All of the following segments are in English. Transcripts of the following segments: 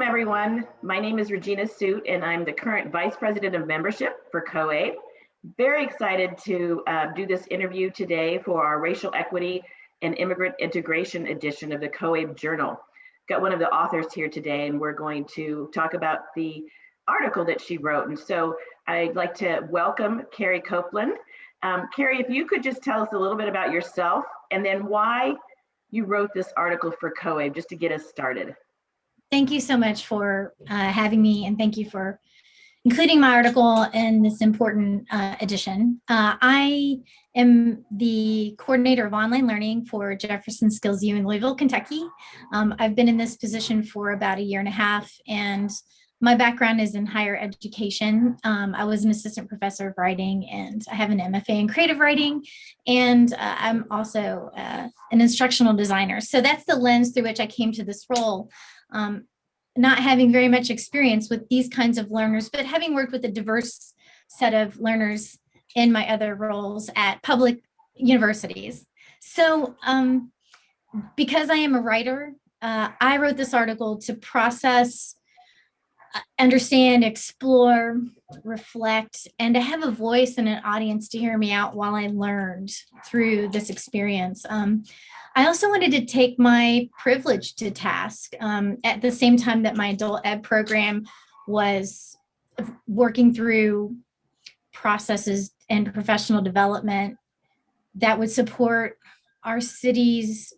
Welcome, everyone. My name is Regina Soot, and I'm the current Vice President of Membership for COABE. Very excited to do this interview today for our Racial Equity and Immigrant Integration edition of the COABE Journal. Got one of the authors here today, and we're going to talk about the article that she wrote. And so I'd like to welcome Carrie Coaplen. Carrie, if you could just tell us a little bit about yourself and then why you wrote this article for COABE, just to get us started. Thank you so much for having me, and thank you for including my article in this important edition. I am the coordinator of online learning for Jefferson Skills U in Louisville, Kentucky. I've been in this position for about a year and a half, and my background is in higher education. I was an assistant professor of writing, and I have an MFA in creative writing, and I'm also an instructional designer. So that's the lens through which I came to this role. Not having very much experience with these kinds of learners, but having worked with a diverse set of learners in my other roles at public universities. So because I am a writer, I wrote this article to process, understand, explore, reflect, and to have a voice and an audience to hear me out while I learned through this experience. I also wanted to take my privilege to task at the same time that my adult ed program was working through processes and professional development that would support our city's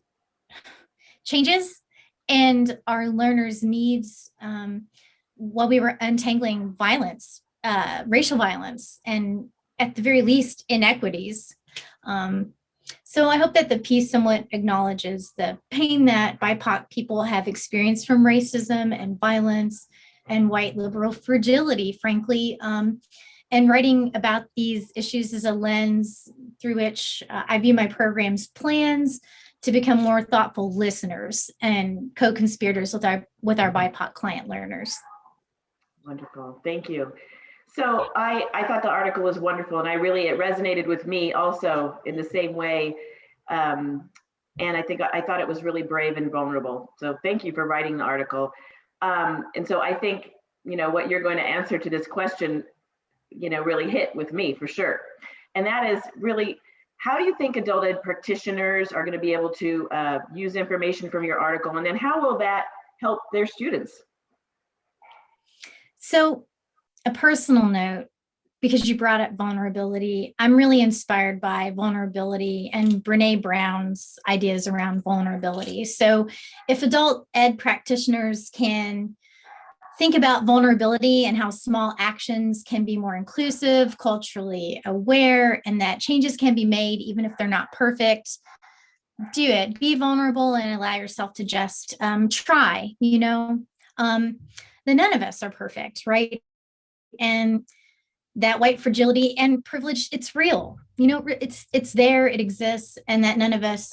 changes and our learners' needs while we were untangling violence, racial violence, and at the very least, inequities. So I hope that the piece somewhat acknowledges the pain that BIPOC people have experienced from racism and violence and white liberal fragility, frankly, and writing about these issues as a lens through which I view my program's plans to become more thoughtful listeners and co-conspirators with our BIPOC client learners. Wonderful, thank you. So I thought the article was wonderful, and it resonated with me also in the same way. And I thought it was really brave and vulnerable. So thank you for writing the article. And so I think, what you're going to answer to this question, really hit with me for sure. And that is really, how do you think adult ed practitioners are going to be able to use information from your article? And then how will that help their students? So, a personal note, because you brought up vulnerability, I'm really inspired by vulnerability and Brené Brown's ideas around vulnerability. So if adult ed practitioners can think about vulnerability and how small actions can be more inclusive, culturally aware, and that changes can be made even if they're not perfect, do it. Be vulnerable and allow yourself to just try, Then none of us are perfect, right? And that white fragility and privilege, it's real, it's there, it exists, and that none of us,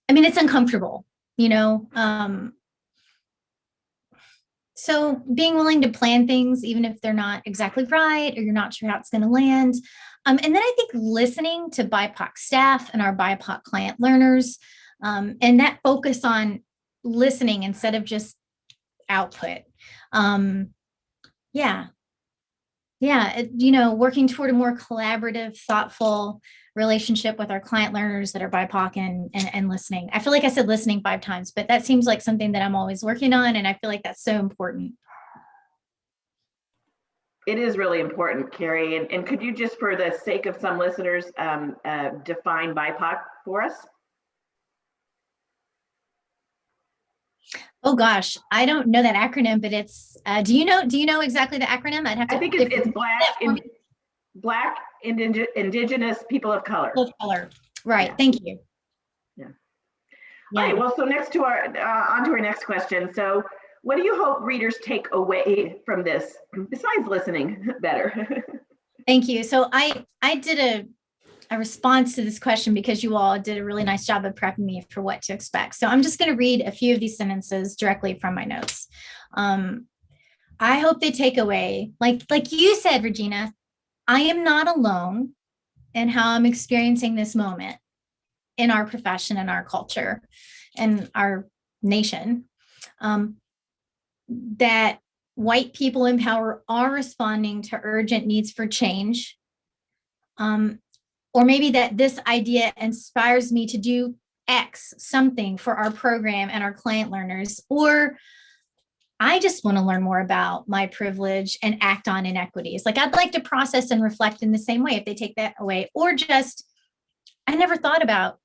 it's uncomfortable, so being willing to plan things, even if they're not exactly right, or you're not sure how it's going to land. And then I think listening to BIPOC staff and our BIPOC client learners, and that focus on listening instead of just output. Working toward a more collaborative, thoughtful relationship with our client learners that are BIPOC and listening. I feel like I said listening 5 times, but that seems like something that I'm always working on, and I feel like that's so important. It is really important, Carrie. And could you just, for the sake of some listeners, define BIPOC for us? Oh gosh, I don't know that acronym, but it's, do you know exactly the acronym? I think it's Black Indigenous People of Color. Right, yeah. Thank you. Yeah. All right, well, so next to on to our next question. So what do you hope readers take away from this, besides listening better? Thank you. So I did a response to this question because you all did a really nice job of prepping me for what to expect. So I'm just going to read a few of these sentences directly from my notes. I hope they take away, like you said, Regina, I am not alone in how I'm experiencing this moment in our profession and our culture and our nation. that white people in power are responding to urgent needs for change. Or maybe that this idea inspires me to do X, something for our program and our client learners, or I just want to learn more about my privilege and act on inequities. Like I'd like to process and reflect in the same way if they take that away, or just, I never thought about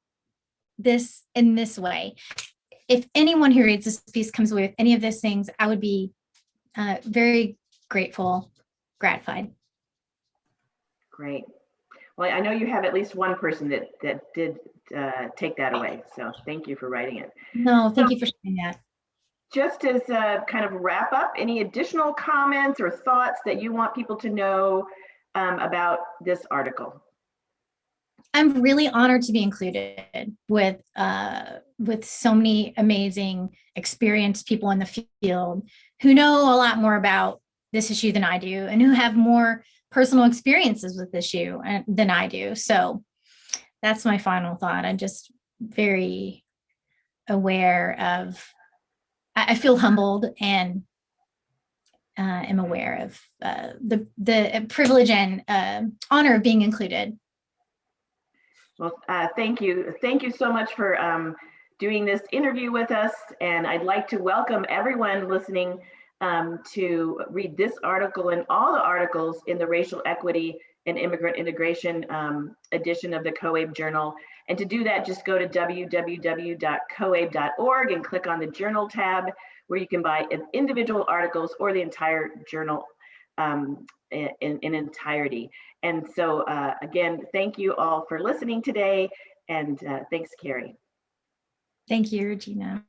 this in this way. If anyone who reads this piece comes away with any of those things, I would be very grateful, gratified. Great. Well, I know you have at least one person that did take that away. So thank you for writing it. No, thank you for sharing that. Just as a kind of wrap up, any additional comments or thoughts that you want people to know about this article? I'm really honored to be included with so many amazing, experienced people in the field who know a lot more about this issue than I do, and who have more personal experiences with this issue than I do. So that's my final thought. I'm just very aware of, I feel humbled and am aware of the privilege and honor of being included. Well, thank you. Thank you so much for doing this interview with us. And I'd like to welcome everyone listening to read this article and all the articles in the Racial Equity and Immigrant Integration edition of the COABE Journal. And to do that, just go to www.coabe.org and click on the Journal tab, where you can buy individual articles or the entire journal in entirety. And so again, thank you all for listening today, and thanks, Carrie. Thank you, Regina.